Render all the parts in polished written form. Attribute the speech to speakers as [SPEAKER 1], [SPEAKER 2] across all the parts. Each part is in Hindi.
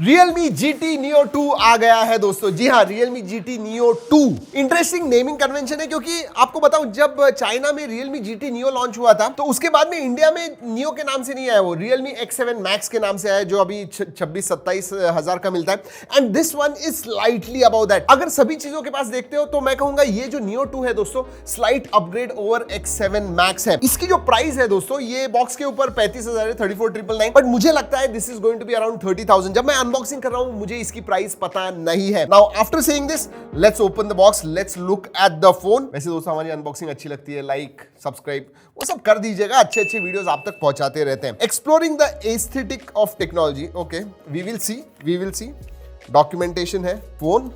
[SPEAKER 1] Realme GT Neo 2 आ गया है दोस्तों। जी हाँ, Realme GT Neo 2। Interesting naming convention है, क्योंकि आपको बताऊं जब चाइना में Realme GT Neo लॉन्च हुआ था तो उसके बाद में इंडिया में Neo के नाम से नहीं आया, वो Realme X7 Max के नाम से आया, जो अभी 26-27 हजार का मिलता है। And this one is slightly about that. अगर सभी चीजों के पास देखते हो तो मैं कहूंगा ये जो Neo 2 है दोस्तों, slight upgrade over X7 Max है। इसकी जो प्राइस है दोस्तों, ये बॉक्स के ऊपर 35,000 है, 34,999, बट मुझे लगता है this is going to be around 30,000। जब मैं अनबॉक्सिंग कर रहा हूं मुझे इसकी प्राइस पता नहीं है। Now after saying this, let's open the box, let's look at the phone. वैसे दोस्तों हमारी अनबॉक्सिंग अच्छी लगती है, लाइक सब्सक्राइब वो सब कर दीजिएगा, अच्छे अच्छे वीडियोस आप तक पहुंचाते रहते हैं। Exploring the aesthetic of technology, okay we will see. Documentation है, phone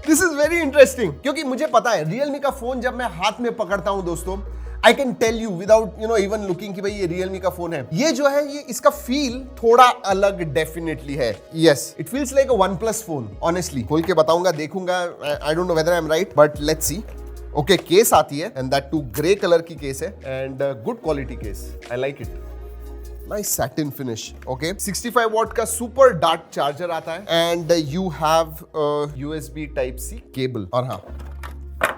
[SPEAKER 1] this is very interesting, क्योंकि मुझे पता है Realme का फोन जब मैं हाथ में पकड़ता हूं दोस्तों, I can tell you without even looking कि भाई ये Realme का फोन है। ये जो है, ये इसका फील थोड़ा अलग डेफिनेटली है। Yes, it feels like a OnePlus phone. Honestly खोल के बताऊंगा, देखूंगा, I don't know whether I am right, but let's see. Okay, case आती है and that too grey colour की केस है and good quality case, I like it. Nice satin finish. Okay, 65 watt का सुपर डार्क चार्जर आता है and you have USB Type-C cable. और हाँ,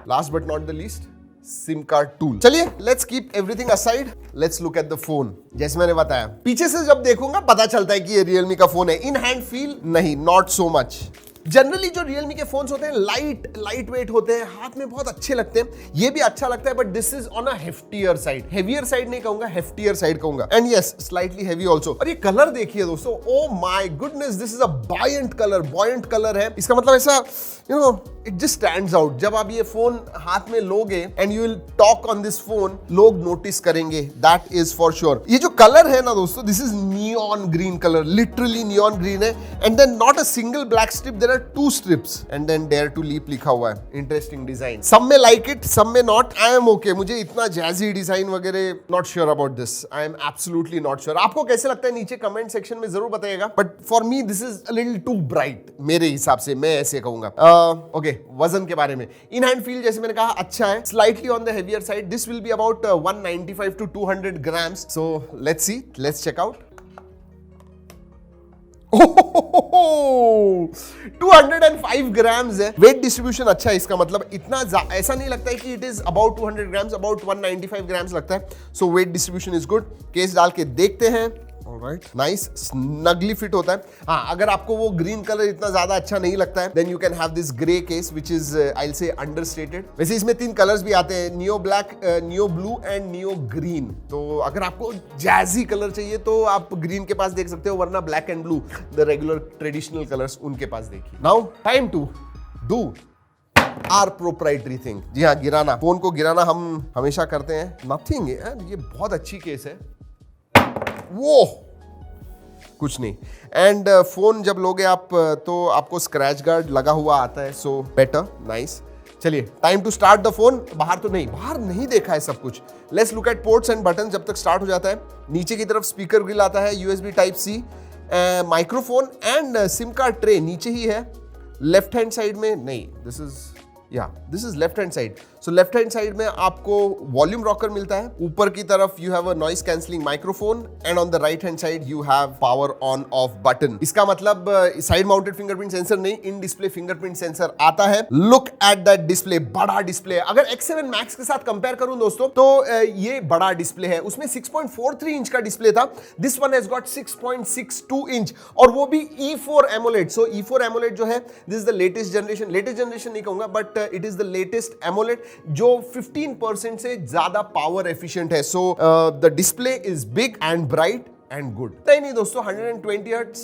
[SPEAKER 1] last but not the least, SIM card tool. चलिए let's keep everything aside, let's look at the phone. जैसे मैंने बताया, पीछे से जब देखूंगा पता चलता है कि ये Realme का फोन है। इन हैंड फील नहीं, नॉट सो मच। जनरली जो Realme के फोन्स होते हैं लाइट वेट होते हैं, हाथ में बहुत अच्छे लगते हैं। ये भी अच्छा लगता है, but this is on a heftier side. Heavier side नहीं कहूंगा, हेफ्टियर साइड कहूंगा। And yes, slightly heavy also. और ये कलर देखिए दोस्तों, oh my goodness, this is a buoyant colour है। इसका मतलब ऐसा इट जस्ट स्टैंड्स आउट। जब आप ये फोन हाथ में लोगे and you will talk on this phone, लोग नोटिस करेंगे, दैट इज फॉर श्योर। ये जो कलर है ना दोस्तों, this is neon green colour, literally neon green है। And then not a single black strip, there are 2 strips and then dare to leap लिखा हुआ है। इंटरेस्टिंग डिजाइन, सब में लाइक इट, सब में नॉट। आई एम ओके, मुझे इतना जैजी डिजाइन वगैरह not sure about this. I am absolutely not sure. आपको कैसे लगता है नीचे कमेंट सेक्शन में जरूर बताइएगा, but for me this is a little too bright मेरे हिसाब से, मैं ऐसे कहूंगा। ओके, वजन के बारे में, इन हैंड फील जैसे मैंने कहा अच्छा है, slightly on the heavier side. This will be about 195 to 200 grams. So let's see, let's check out. 205 grams है। वेट डिस्ट्रीब्यूशन अच्छा है, इसका मतलब इतना ऐसा नहीं लगता है कि it is about 200 grams, about 195 grams लगता है। So weight distribution is good. Case डाल के देखते हैं। ऑलराइट, नाइस, स्नगली फिट होता है। हाँ, अगर आपको वो ग्रीन कलर इतना ज्यादा अच्छा नहीं लगता है, then you can have this grey case which is I will say understated. वैसे इसमें 3 कलर्स भी आते हैं, neo black, neo blue and neo green. तो अगर आपको जैजी कलर चाहिए तो आप ग्रीन के पास देख सकते हो, वरना black and blue, the regular traditional colours, उनके पास देखिए। Now time to do our proprietary thing. जी हाँ, गिराना, फोन को गिराना हम हमेशा करते हैं। नथिंग, ये बहुत अच्छी केस है। वो कुछ नहीं। एंड फोन जब लोगे आप तो आपको स्क्रैच गार्ड लगा हुआ आता है, सो बेटर, नाइस। चलिए, time to start the phone. बाहर नहीं देखा है सब कुछ। Let's look at ports and button जब तक स्टार्ट हो जाता है। नीचे की तरफ स्पीकर ग्रिल आता है, USB Type-C, microphone and SIM card tray नीचे ही है। लेफ्ट हैंड साइड में नहीं, this is left hand side. So left hand side में आपको वॉल्यूम रॉकर मिलता है। ऊपर की तरफ you have a noise cancelling microphone and on the right hand side you have power on off button. इसका मतलब साइड माउंटेड फिंगरप्रिंट सेंसर नहीं, इन डिस्प्ले फिंगरप्रिंट सेंसर आता है। लुक एट दैट डिस्प्ले, बड़ा डिस्प्ले। अगर X7 Max के साथ कंपेयर करूं दोस्तों, तो ये बड़ा डिस्प्ले है। उसमें 6.43 इंच का डिस्प्ले था, this one has got 6.62 inch, और वो भी E4 AMOLED। सो E4 AMOLED जो है, this is the latest generation नहीं कहूंगा, but it is the latest AMOLED, जो 15% से ज्यादा पावर एफिशिएंट है। So the display is big and bright and good. नहीं दोस्तों, 120 हर्ट्ज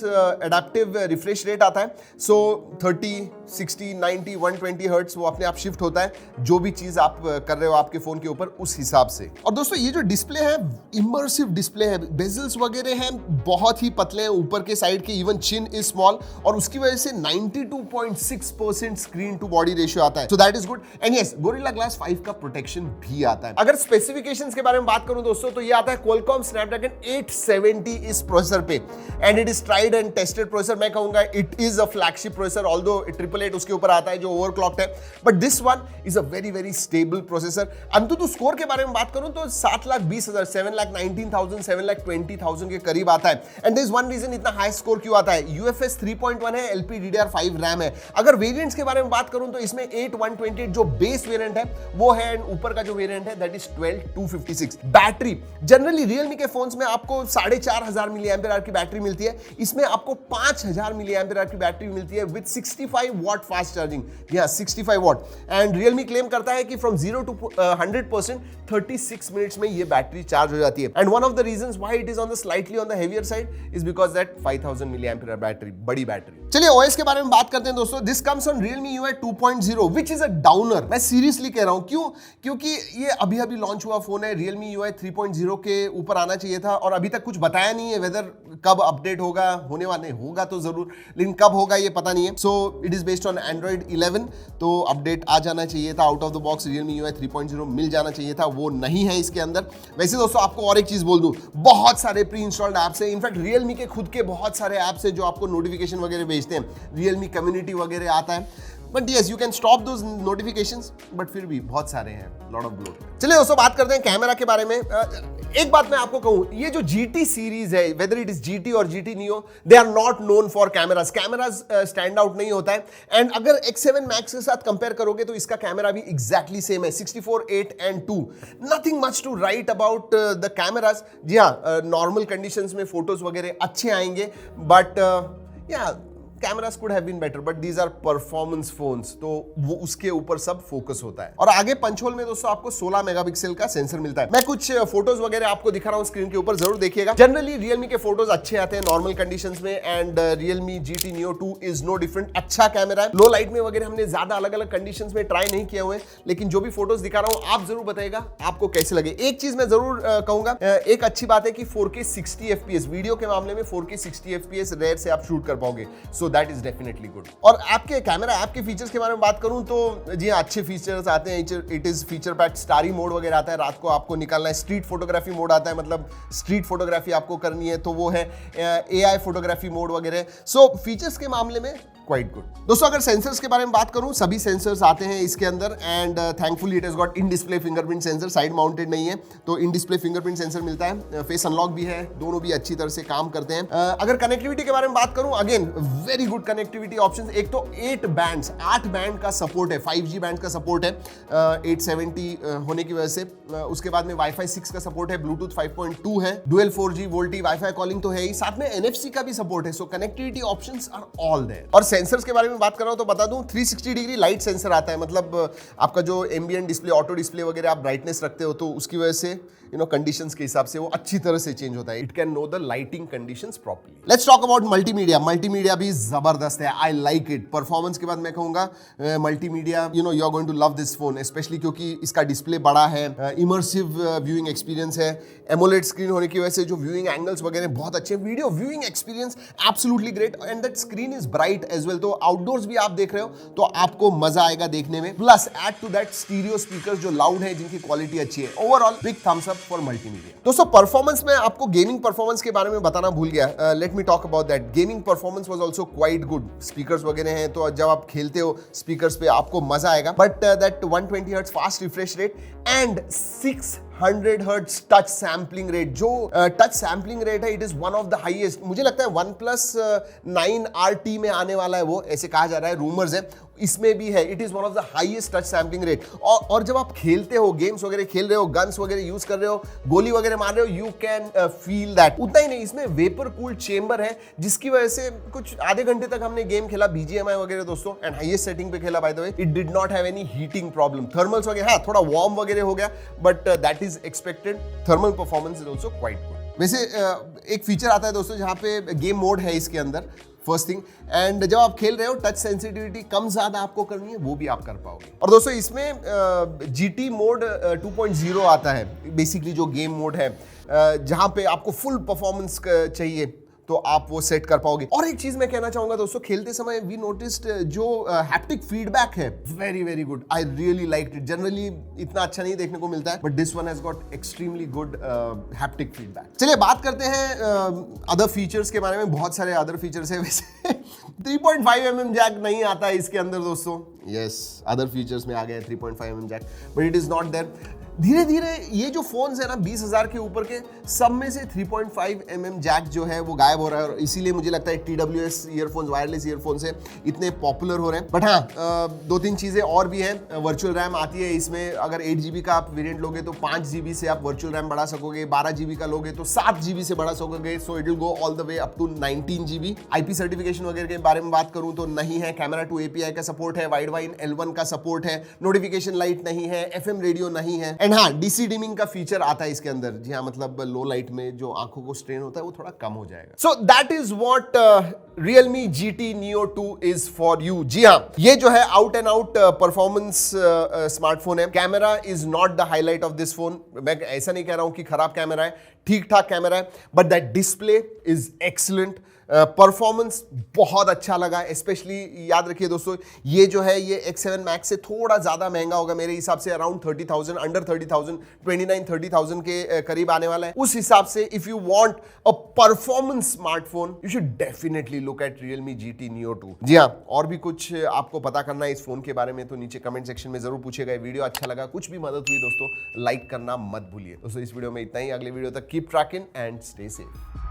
[SPEAKER 1] एडाप्टिव रिफ्रेश रेट आता है। सो 30, 60, 90, 120 हर्ट्ज वो अपने आप शिफ्ट होता है, जो भी चीज आप कर रहे हो आपके फोन के ऊपर, उस हिसाब से। और दोस्तों ये जो डिस्प्ले है, इमर्सिव डिस्प्ले है। बेजल्स वगैरह हैं बहुत ही पतले हैं, ऊपर के साइड के, इवन चिन इज स्मॉल, और उसकी वजह से 92.6% स्क्रीन टू बॉडी रेशियो आता है। सो that is good. And yes, gorilla glass 5 का प्रोटेक्शन भी आता है। अगर स्पेसिफिकेशंस के बारे में बात करूं दोस्तों, तो ये आता है Qualcomm Snapdragon 870 इस प्रोसेसर पे, and it is tried and tested processor. मैं कहूंगा it is a flagship processor, although 888 उसके ऊपर आता है जो ओवरक्लॉक्ड है, but this one is a very very stable processor. अंतुतु score के बारे में बात करूं तो 7,20,000 7,19,000 7,20,000 के करीब आता है। एंड दिस वन रीजन इतना हाई स्कोर क्यों आता है, UFS 3.1 है, LPDDR5 रैम है। अगर वेरिएंट्स के बारे में बात करूं तो इसमें 8,128 जो बेस वेरिएंट है वो है, एंड ऊपर का जो वेरिएंट है that is 12,256। Battery generally Realme के फोन्स में आपको 4,500 मिली एम्पियर आवर की बैटरी मिलती है, इसमें आपको 5,000 मिली एम्पियर आवर की बैटरी मिलती है विद 65 वॉट फास्ट चार्जिंग। या 65 वॉट। एंड Realme क्लेम करता है कि फ्रॉम 0 to 100% 36 मिनट्स में ये बैटरी चार्ज हो जाती है। And one of the reasons why it is on the slightly on the heavier side is because that 5,000 milliampere battery, बड़ी बैटरी। चलिए OS के बारे में बात करते हैं दोस्तों। This comes on Realme UI 2.0 which is a downer. मैं सीरियसली कह रहा हूं, क्यों? क्योंकि ये अभी अभी लॉन्च हुआ फोन है। Realme UI 3.0 के ऊपर आना चाहिए था और अभी तक कुछ बताया नहीं है वेदर कब अपडेट होगा, होने वाले होगा तो जरूर, लेकिन कब होगा ये पता नहीं है। So it is based on Android 11, तो अपडेट आ जाना चाहिए था out of the box. Realme UI 3.0 मिल जाना चाहिए था, वो नहीं है इसके अंदर। वैसे दोस्तों आपको और एक चीज बोल दूं, बहुत सारे प्री इंस्टॉल्ड ऐप्स हैं, इनफैक्ट Realme के खुद के बहुत सारे ऐप्स हैं जो आपको नोटिफिकेशन वगैरह भेजते हैं, Realme कम्युनिटी वगैरह आता है। But yes you can stop those notifications, but फिर भी बहुत सारे हैं, लॉट ऑफ ब्लोट। चलिए दोस्तों बात करते हैं कैमरा के बारे में। एक बात मैं आपको कहूं, ये जो GT सीरीज है, वेदर इट इज GT और GT Neo, they are not known for cameras. Cameras stand out नहीं होता है। एंड अगर X7 Max के साथ कंपेयर करोगे तो इसका कैमरा भी एग्जैक्टली सेम है, 64, 8 and 2। Nothing much to write about the cameras. जी हाँ, नॉर्मल कंडीशंस में फोटोज वगैरह अच्छे आएंगे, बट या cameras could have been better, but these are performance phones, तो वो उसके ऊपर सब फोकस होता है। और आगे पंच होल में दोस्तों आपको 16 मेगापिक्सल का सेंसर मिलता है। मैं कुछ फोटोज वगैरह आपको दिखा रहा हूं स्क्रीन के ऊपर, जरूर देखिएगा। जनरली Realme के फोटोज अच्छे आते हैं नॉर्मल कंडीशंस में, and Realme GT Neo 2 is no different. अच्छा कैमरा है, लो लाइट में वगैरह हमने ज्यादा अलग अलग कंडीशंस में ट्राई नहीं किए हुए, लेकिन जो भी फोटोज दिखा रहा हूं आप जरूर बताइएगा आपको कैसे लगे। एक चीज मैं जरूर कहूंगा, एक अच्छी बात है कि 4K 60 FPS वीडियो के मामले में 4K 60 FPS रेयर से आप शूट कर पाओगे, सो दैट इज डेफिनेटली गुड। और आपके कैमरा ऐप के फीचर्स के बारे में बात करूं तो जी अच्छे फीचर्स आते हैं। It is feature packed, starry mode वगैरह आता है, रात को आपको निकालना है। स्ट्रीट फोटोग्राफी मोड आता है, मतलब स्ट्रीट फोटोग्राफी आपको करनी है तो वो है। AI फोटोग्राफी मोड वगैरह। सो फीचर्स के मामले में क्वाइट गुड। दोस्तों अगर सेंसर्स के बारे में बात करूं, सभी सेंसर्स आते हैं इसके अंदर, and thankfully it has got in display fingerprint sensor, side mounted नहीं है, तो इन डिस्प्ले फिंगरप्रिंट सेंसर मिलता है। फेस अनलॉक भी है, दोनों भी अच्छी तरह से काम करते हैं। अगर कनेक्टिविटी के बारे में बात करूं, again very good connectivity options. एक तो 8 बैंड का सपोर्ट है, 5G बैंड का सपोर्ट है 870 होने की वजह से। उसके बाद में Wi-Fi 6 का सपोर्ट है, Bluetooth 5.2 है, dual 4G VoLTE Wi-Fi calling तो है ही, साथ में NFC का भी सपोर्ट है। So connectivity options are all there. और सेंसर्स के बारे में बात कर रहा हूं तो बता दूं, 360 डिग्री लाइट सेंसर आता है, मतलब आपका जो एम्बिएंट डिस्प्ले, ऑटो डिस्प्ले वगैरह आप ब्राइटनेस रखते हो तो उसकी वजह से कंडीशंस के हिसाब से वो अच्छी तरह से चेंज होता है। It can know the lighting conditions properly. Let's talk about multimedia. Multimedia भी जबरदस्त है, आई लाइक इट। परफॉर्मेंस के बाद मैं कहूंगा multimedia, you are going to love this phone, specially क्योंकि इसका डिस्प्ले बड़ा है, इमर्सिव व्यूइंग एक्सपीरियंस है, एमोलेड स्क्रीन होने की वजह से जो व्यूइंग एंगल्स वगैरह बहुत अच्छे, video viewing experience absolutely great, and that screen is bright as well. तो आउटडोर्स भी आप देख रहे हो तो आपको मजा आएगा देखने में। Plus add to that stereo speakers जो लाउड है, जिनकी क्वालिटी अच्छी है। Overall big thumbs up for multimedia. दोस्तों परफॉर्मेंस में आपको गेमिंग परफॉर्मेंस के बारे में बताना भूल गया, let me talk about that. Gaming performance was also quite good. Speakers वगैरह हैं तो जब आप खेलते हो स्पीकर्स पे आपको मजा आएगा, but that 120 hertz fast refresh rate and 600 hertz touch sampling rate, जो टच सैम्पलिंग रेट है, it is one of the highest. मुझे लगता है OnePlus 9 RT में आने वाला है वो, ऐसे कहा जा रहा है, रूमर्स है, इसमें भी है। It is one of the highest touch sampling rate. और जब आप खेलते हो, गेम्स वगैरह खेल रहे हो, गन्स वगैरह यूज कर रहे हो, गोली वगैरह मार रहे हो, यू कैन फील दैट। उतना ही नहीं, इसमें वेपर कूल्ड चेंबर है, जिसकी वजह से कुछ आधे घंटे तक हमने गेम खेला BGMI वगैरह दोस्तों, एंड हाईएस्ट सेटिंग पे खेला by the way, it did not have any heating problem. Thermals वगैरह हाँ थोड़ा वार्म वगैरह हो गया, but that is expected. Thermal performance is also quite good. वैसे एक फीचर आता है दोस्तों जहां पे गेम मोड है इसके अंदर, फर्स्ट थिंग, एंड जब आप खेल रहे हो टच सेंसिटिविटी कम ज्यादा आपको करनी है, वो भी आप कर पाओगे। और दोस्तों इसमें GT मोड 2.0 आता है, बेसिकली जो गेम मोड है, जहां पे आपको फुल परफॉर्मेंस चाहिए तो तो आप वो सेट कर पाओगे। और एक चीज मैं कहना चाहूंगा दोस्तों, खेलते समय वी नोटिस्ड जो हैप्टिक फीडबैक है, very very good, I really liked it. Generally इतना अच्छा नहीं देखने को मिलता है, but this one has got extremely good haptic feedback. चलिए बात करते हैं अदर फीचर्स के बारे में। बहुत सारे अदर फीचर्स है वैसे 3.5 mm जैक नहीं आता है इसके अंदर दोस्तों। यस, अदर फीचर्स में आ गया 3.5 mm jack, but it is not there. धीरे धीरे ये जो फोन्स है ना 20,000 के ऊपर के, सब में से 3.5 mm जैक जो है वो गायब हो रहा है, और इसीलिए मुझे लगता है TWS ईयरफोन्स, वायरलेस ईयरफोन्स है, इतने पॉपुलर हो रहे हैं। बट हाँ, 2-3 चीजें और भी हैं। वर्चुअल रैम आती है इसमें, अगर 8 GB का आप वेरिएंट लोगे तो 5 GB से आप वर्चुअल रैम बढ़ा सकोगे, 12 GB का लोगे तो 7 GB से बढ़ा सकोगे, so it will go all the way up to 19 GB। IP certification वगैरह के बारे में बात करूं तो नहीं है। कैमरा टू API का सपोर्ट है, वाइड वाइन L1 का सपोर्ट है, नोटिफिकेशन लाइट नहीं है, FM रेडियो नहीं है, एंड हाँ DC डिमिंग का फीचर आता है इसके अंदर। जी हाँ, मतलब लो लाइट में जो आंखों को स्ट्रेन होता है वो थोड़ा कम हो जाएगा। So that is what Realme GT Neo 2 is for you. जी हाँ, ये जो है out and out performance smartphone है। Camera is not the highlight of this phone. मैं ऐसा नहीं कह रहा हूं कि खराब कैमरा है, ठीक ठाक कैमरा है, but that display is excellent. Performance बहुत अच्छा लगा, स्पेशली याद रखिए दोस्तों, ये जो है ये X7 Max से थोड़ा ज्यादा महंगा होगा मेरे हिसाब से, अराउंड 30,000, अंडर 30,000, 29-30,000 के करीब आने वाला है। उस हिसाब से if you want a performance smartphone, you should definitely look at Realme GT Neo 2। जी हाँ, और भी कुछ आपको पता करना है इस फोन के बारे में तो नीचे कमेंट सेक्शन में जरूर पूछेगा। वीडियो अच्छा लगा, कुछ भी मदद हुई दोस्तों, लाइक करना मत भूलिए। दोस्तों इस वीडियो में इतना ही, अगले वीडियो तक keep trekking and stay safe.